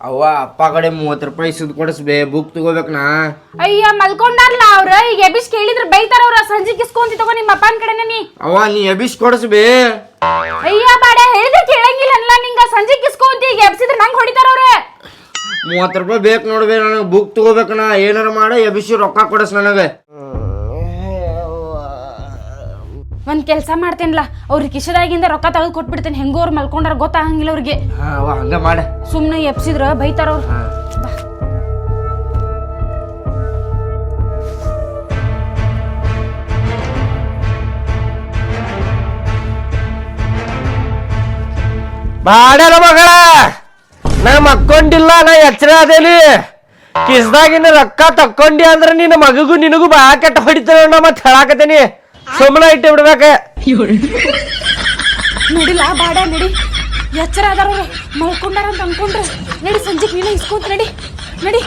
ಅವ್ವ ಅಪ್ಪ ಕಡೆ 30 ರೂಪಾಯಿ ಸುದ್ ಕೊಡಿಸ್ಬೇ ಬುಕ್ ತಗೋಬೇಕನಾ. ಅಯ್ಯ ಮಲ್ಕೊಂಡಾರ್ಲ ಅವ್ರ ಈಗ ಎಬಿಸ್ ಕೇಳಿದ್ರ ಬೈತಾರ ಅವ್ರ. ಸಂಜೆ ಕಿಸ್ಕೊಂತಿ ತಗೋ ನಿಮ್ಮ ಅಪ್ಪನ ಕಡೆನ ನೀ. ಅವ್ವ ನೀ ಎಬಿಸ್ ಕೊಡಿಸ್ಬೇ. ಅಯ್ಯ ಬಾಡ ಹೇಳಿದ್ರೆ ಕೇಳಂಗಿಲ್ಲ ಅನ್ಲ ನಿಂಗ. ಸಂಜೆ ಕಿಸ್ಕೊಂತಿ ಈಗ ಎಬ್ಸಿದ್ರ ನಂಗೆ ಹೊಡಿತಾರ ಅವ್ರ. 30 ರೂಪಾಯಿ ಬೇಕು ನೋಡ್ಬೇ ನನಗೆ ಬುಕ್ ತಗೋಬೇಕನ. ಏನಾರ ಮಾಡ ಎಬಿಸಿ ರೊಕ್ಕ ಕೊಡಿಸ್ ನನಗೆ. ಒಂದ್ ಕೆಲ್ಸ ಮಾಡ್ತೇನಲ್ಲ, ಅವ್ರಿಗೆ ಕಿಶದಾಗಿಂದ ರೊಕ್ಕ ತೆಗೆದು ಕೊಟ್ಬಿಡ್ತೇನೆ. ಹೆಂಗೋ ಅವ್ರು ಮಲ್ಕೊಂಡಾರ ಗೊತ್ತಾಗಂಗಿಲ್ಲ ಅವ್ರಿಗೆ. ಹಂಗ ಮಾಡ. ಸುಮ್ನೆ ಎಪ್ಸಿದ್ರ ಬೈತಾರ ಅವ್ರು. ಬಾಡ ಮಗಳ ನಾ ಮಕ್ಕೊಂಡಿಲ್ಲ, ನಾ ಎಚ್ಚರ ಅದೇನಿ. ಕಿಸ್ದಾಗಿನ ರೊಕ್ಕ ತಕ್ಕೊಂಡಿ ಅಂದ್ರ ನಿನ್ನ ಮಗಗೂ ನಿನಗೂ ಬಾ ಕೆಟ್ಟ ಹೊಡಿತಾರ. ಮತ್ ಹೇಳಾಕತೇನಿ, ಸುಮ್ಮನೆ ಇಟ್ಟು ಬಿಡ್ಬೇಕ. ನಡಿಲ್ಲ ಬಾಡ ನಡಿ. ಎಚ್ಚರ ಅದಾರ ಅವ್ರು ಮಲ್ಕೊಂಡಾರ ಅಂತ ಅನ್ಕೊಂಡ್ರೆ ನಡಿ. ಸಂಜೆಗ್ ನೀನ ಇಸ್ಕೊಂತ ನಡಿ ನಡಿ.